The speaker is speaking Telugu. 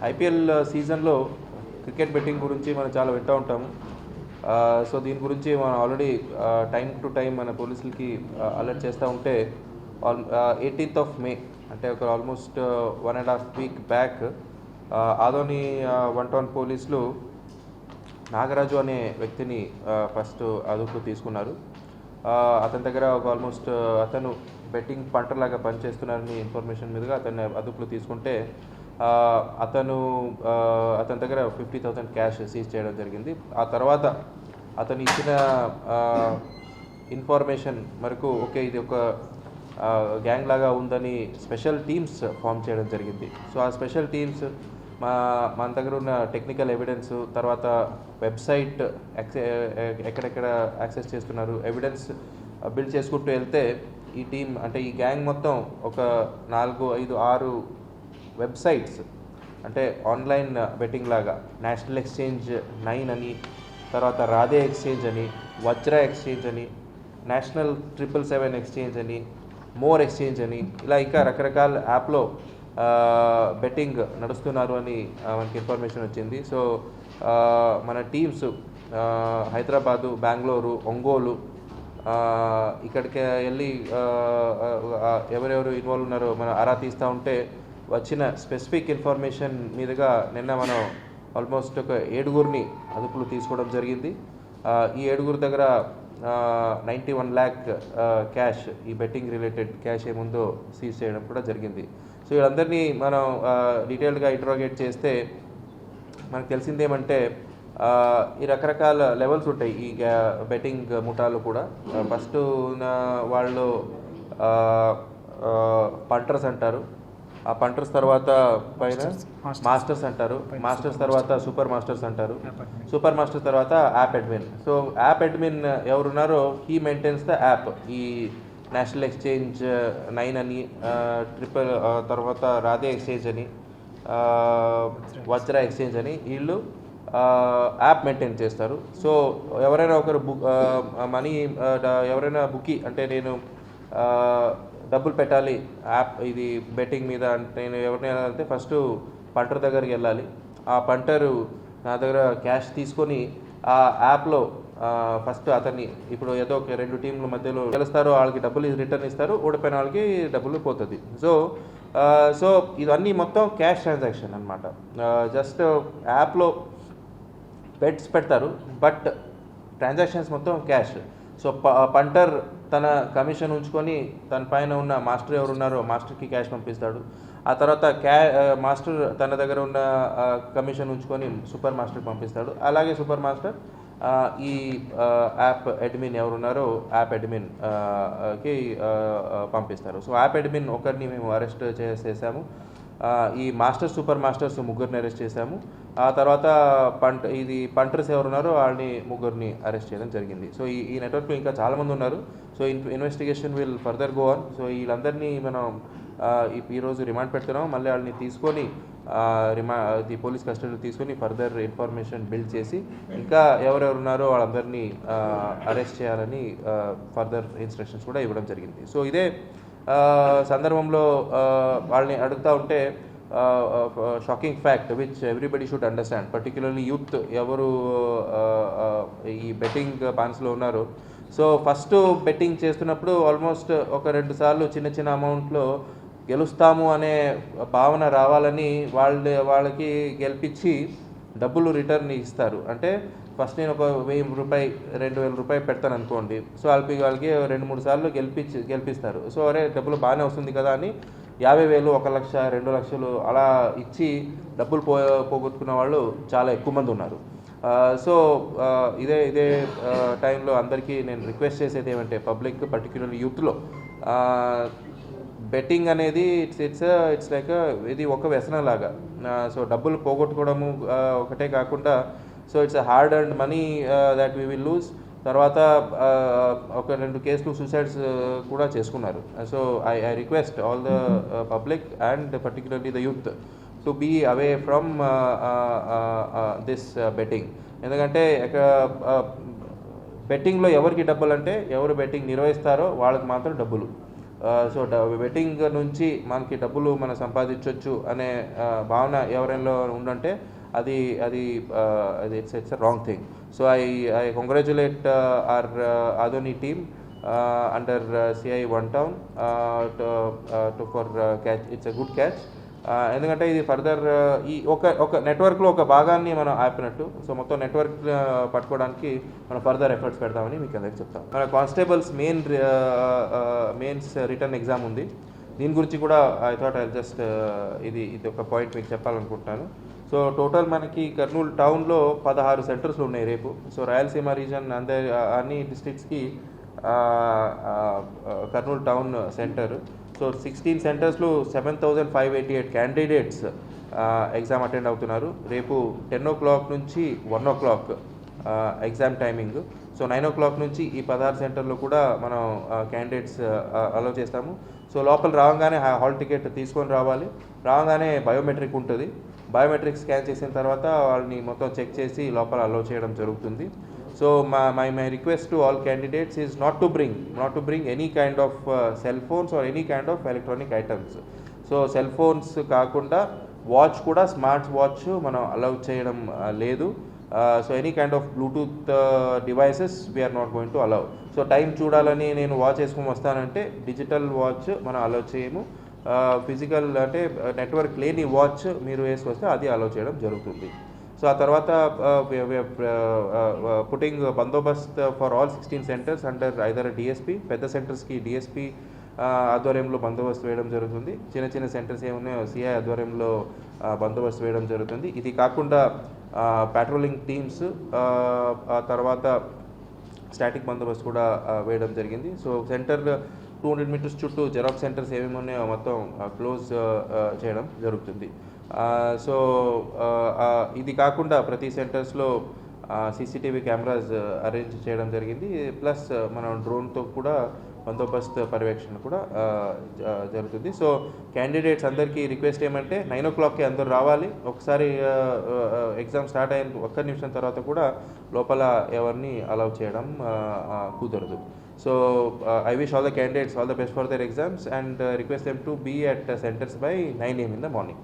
ఐపీఎల్ సీజన్లో క్రికెట్ బెట్టింగ్ గురించి మనం చాలా వింటూ ఉంటాము. సో దీని గురించి మనం ఆల్రెడీ టైం టు టైం మన పోలీసులకి అలర్ట్ చేస్తూ ఉంటే 18th May అంటే ఒక almost 1.5 week back Adoni 1 town పోలీసులు నాగరాజు అనే వ్యక్తిని ఫస్ట్ అదుపులో తీసుకున్నారు. అతని దగ్గర ఒక ఆల్మోస్ట్ అతను బెట్టింగ్ పంటర్ లాగా పనిచేస్తున్నారని ఇన్ఫర్మేషన్ మీదుగా అతన్ని అదుపులో తీసుకుంటే అతని దగ్గర 50,000 క్యాష్ సీజ్ చేయడం జరిగింది. ఆ తర్వాత అతను ఇచ్చిన ఇన్ఫర్మేషన్ మేరకు ఓకే ఇది ఒక గ్యాంగ్ లాగా ఉందని స్పెషల్ టీమ్స్ ఫామ్ చేయడం జరిగింది. సో ఆ స్పెషల్ టీమ్స్ మన దగ్గర ఉన్న టెక్నికల్ ఎవిడెన్స్, తర్వాత వెబ్సైట్ ఎక్కడెక్కడ యాక్సెస్ చేస్తున్నారు ఎవిడెన్స్ బిల్డ్ చేసుకుంటూ వెళ్తే ఈ టీం అంటే ఈ గ్యాంగ్ మొత్తం ఒక 4, 5, 6 వెబ్సైట్స్ అంటే ఆన్లైన్ బెట్టింగ్ లాగా నేషనల్ ఎక్స్చేంజ్ 9 అని, తర్వాత రాధే ఎక్స్చేంజ్ అని, వజ్ర ఎక్స్చేంజ్ అని, నేషనల్ 777 ఎక్స్చేంజ్ అని, మోర్ ఎక్స్చేంజ్ అని, ఇలా ఇంకా రకరకాల యాప్లో బెట్టింగ్ నడుస్తున్నారు అని మనకి ఇన్ఫర్మేషన్ వచ్చింది. సో మన టీమ్స్ హైదరాబాదు, బెంగళూరు, ఒంగోలు ఇక్కడికి వెళ్ళి ఎవరెవరు ఇన్వాల్వ్ ఉన్నారో మనం ఆరా తీస్తూ ఉంటే వచ్చిన స్పెసిఫిక్ ఇన్ఫర్మేషన్ మీదుగా నిన్న మనం ఆల్మోస్ట్ ఒక 7 అదుపులు తీసుకోవడం జరిగింది. ఈ 7 దగ్గర 91 lakh క్యాష్, ఈ బెట్టింగ్ రిలేటెడ్ క్యాష్ ఏముందో సీజ్ చేయడం కూడా జరిగింది. సో వీళ్ళందరినీ మనం డీటెయిల్డ్గా ఇంట్రోగేట్ చేస్తే మనకు తెలిసిందేమంటే ఈ రకరకాల లెవెల్స్ ఉంటాయి ఈ బెట్టింగ్ ముఠాలు కూడా. ఫస్ట్ వాళ్ళు పంటర్స్ అంటారు, ఆ పంటర్స్ తర్వాత పైన మాస్టర్స్ అంటారు, మాస్టర్స్ తర్వాత సూపర్ మాస్టర్స్ అంటారు, సూపర్ మాస్టర్స్ తర్వాత app admin. So app admin ఎవరున్నారో హీ మెయింటైన్స్ ద యాప్. ఈ నేషనల్ ఎక్స్చేంజ్ 9 అని, తర్వాత రాధే ఎక్స్చేంజ్ అని, వజ్ర ఎక్స్చేంజ్ అని వీళ్ళు యాప్ మెయింటైన్ చేస్తారు. సో ఎవరైనా ఒకరు మనీ ఎవరైనా బుక్కి అంటే నేను డబ్బులు పెట్టాలి యాప్ ఇది బెట్టింగ్ మీద అంటే నేను ఎవరిని వెళ్ళాలంటే ఫస్ట్ పంటర్ దగ్గరికి వెళ్ళాలి. ఆ పంటరు నా దగ్గర క్యాష్ తీసుకొని ఆ యాప్లో ఫస్ట్ అతన్ని ఇప్పుడు ఏదో ఒక 2 టీంల మధ్యలో గెలుస్తారో వాళ్ళకి డబ్బులు రిటర్న్ ఇస్తారు, ఓడిపోయిన వాళ్ళకి డబ్బులు పోతుంది. సో ఇవన్నీ మొత్తం క్యాష్ ట్రాన్సాక్షన్ అనమాట. జస్ట్ యాప్లో బెట్స్ పెడతారు బట్ ట్రాన్సాక్షన్స్ మొత్తం క్యాష్. సో పంటర్ తన కమిషన్ ఉంచుకొని తన పైన ఉన్న మాస్టర్ ఎవరున్నారో మాస్టర్కి క్యాష్ పంపిస్తాడు. ఆ తర్వాత మాస్టర్ తన దగ్గర ఉన్న కమిషన్ ఉంచుకొని సూపర్ మాస్టర్కి పంపిస్తాడు. అలాగే సూపర్ మాస్టర్ ఈ యాప్ అడ్మిన్ ఎవరున్నారో యాప్ అడ్మిన్కి పంపిస్తారు. సో యాప్ అడ్మిన్ ఒకరిని మేము అరెస్ట్ చేసాము. ఈ మాస్టర్స్, సూపర్ మాస్టర్స్ 3 అరెస్ట్ చేశాము. ఆ తర్వాత పంటర్స్ ఎవరున్నారో వాళ్ళని 3 అరెస్ట్ చేయడం జరిగింది. సో ఈ నెట్వర్క్లో ఇంకా చాలామంది ఉన్నారు. So investigation will further go on. So వీళ్ళందరినీ మనం ఈరోజు రిమాండ్ పెడుతున్నాం. మళ్ళీ వాళ్ళని తీసుకొని పోలీస్ కస్టడీలో తీసుకొని ఫర్దర్ ఇన్ఫర్మేషన్ బిల్డ్ చేసి ఇంకా ఎవరెవరున్నారో వాళ్ళందరినీ అరెస్ట్ చేయాలని ఫర్దర్ ఇన్స్ట్రక్షన్స్ కూడా ఇవ్వడం జరిగింది. సో ఇదే సందర్భంలో వాళ్ళని అడుగుతూ ఉంటే shocking fact which everybody should understand, particularly youth ఎవరు ఈ బెట్టింగ్ బాన్స్లో ఉన్నారు. సో ఫస్ట్ బెట్టింగ్ చేస్తున్నప్పుడు ఆల్మోస్ట్ ఒక 2 సార్లు చిన్న అమౌంట్లో గెలుస్తాము అనే భావన రావాలని వాళ్ళకి గెలిపించి డబ్బులు రిటర్న్ ఇస్తారు. అంటే ఫస్ట్ నేను ఒక 1,000 రూపాయలు 2,000 రూపాయలు పెడతాను అనుకోండి. సో వాళ్ళకి 2-3 సార్లు గెలిపిస్తారు. సో అరే డబ్బులు బాగానే వస్తుంది కదా అని 50,000, 1 లక్ష, 2 లక్షలు అలా ఇచ్చి డబ్బులు పోగొట్టుకున్న వాళ్ళు చాలా ఎక్కువ మంది ఉన్నారు. సో ఇదే టైంలో అందరికీ నేను రిక్వెస్ట్ చేసేది ఏమంటే పబ్లిక్, పర్టిక్యులర్లీ యూత్లో బెట్టింగ్ అనేది ఇట్స్ లైక్ ఇది ఒక వ్యసనం లాగా. సో డబ్బులు పోగొట్టుకోవడము ఒకటే కాకుండా so it's hard and money that we will lose. తర్వాత ఒక 2 కేసులు సూసైడ్స్ కూడా చేసుకున్నారు. So I request all the public and particularly the youth to be away from this betting. ఎందుకంటే బెట్టింగ్లో ఎవరికి డబ్బులు అంటే ఎవరు బెట్టింగ్ నిర్వహిస్తారో వాళ్ళకి మాత్రం డబ్బులు. సో బెట్టింగ్ నుంచి మనకి డబ్బులు మనం సంపాదించవచ్చు అనే భావన ఎవరైనా ఉండంటే అది అది అది it's wrong thing. So I congratulate our Adoni team under CI one town to for catch. It's a good catch. ఎందుకంటే ఇది ఫర్దర్ ఈ ఒక నెట్వర్క్లో ఒక భాగాన్ని మనం ఆపినట్టు. సో మొత్తం నెట్వర్క్ పట్టుకోవడానికి మనం ఫర్దర్ ఎఫర్ట్స్ పెడతామని మీకు అందరికీ చెప్తాం. మన కానిస్టేబుల్స్ మెయిన్స్ రిటర్న్ ఎగ్జామ్ ఉంది. దీని గురించి కూడా ఐ థాట్ ఐ జస్ట్ ఇది ఒక పాయింట్ మీకు చెప్పాలనుకుంటున్నాను. సో టోటల్ మనకి కర్నూలు టౌన్లో 16 సెంటర్స్లు ఉన్నాయి రేపు. సో రాయలసీమ రీజన్ అన్ని డిస్ట్రిక్ట్స్కి కర్నూలు టౌన్ సెంటర్. సో 16 సెంటర్స్లో 7,588 క్యాండిడేట్స్ ఎగ్జామ్ అటెండ్ అవుతున్నారు. రేపు 10 o'clock నుంచి 1 o'clock exam timing. So 9 o'clock నుంచి ఈ 16 సెంటర్లో కూడా మనం క్యాండిడేట్స్ అలౌ చేస్తాము. సో లోపల రాగానే హాల్ టికెట్ తీసుకొని రావాలి. రాగానే బయోమెట్రిక్ ఉంటుంది. బయోమెట్రిక్ స్కాన్ చేసిన తర్వాత వాళ్ళని మొత్తం చెక్ చేసి లోపల అలౌ చేయడం జరుగుతుంది. So my request to all candidates is not to bring any kind of cell phones or any kind of electronic items. So cell phones కాకుండా వాచ్ కూడా, స్మార్ట్ వాచ్ మనం అలౌ చేయడం లేదు. So any kind of Bluetooth devices we are not going to allow. So time చూడాలని నేను వాచ్ వేసుకొని వస్తానంటే డిజిటల్ వాచ్ మనం అలౌ చేయము. ఫిజికల్ అంటే నెట్వర్క్ లేని వాచ్ మీరు వేసుకొస్తే అది అలౌ చేయడం జరుగుతుంది. సో ఆ తర్వాత putting bandobast for all 16 centres under either DSP. పెద్ద సెంటర్స్కి డిఎస్పీ ఆధ్వర్యంలో బందోబస్తు వేయడం జరుగుతుంది. చిన్న చిన్న సెంటర్స్ ఏమున్నాయో సిఐ ఆధ్వర్యంలో బందోబస్తు వేయడం జరుగుతుంది. ఇది కాకుండా పెట్రోలింగ్ టీమ్స్, ఆ తర్వాత స్టాటిక్ బందోబస్తు కూడా వేయడం జరిగింది. సో సెంటర్ 200 meters చుట్టూ జెరాక్స్ సెంటర్స్ ఏమేమి ఉన్నాయో మొత్తం క్లోజ్ చేయడం జరుగుతుంది. సో ఇది కాకుండా ప్రతి సెంటర్స్లో సీసీటీవీ కెమెరాస్ అరేంజ్ చేయడం జరిగింది. ప్లస్ మనం డ్రోన్తో కూడా బందోబస్తు పర్యవేక్షణ కూడా జరుగుతుంది. సో క్యాండిడేట్స్ అందరికీ రిక్వెస్ట్ ఏమంటే 9 o'clockకి అందరూ రావాలి. ఒకసారి ఎగ్జామ్ స్టార్ట్ అయిన ఒక్క నిమిషం తర్వాత కూడా లోపల ఎవరిని అలౌ చేయడం కుదరదు. So I wish all the candidates all the best for their exams and request them to be at centers by 9 AM in the morning.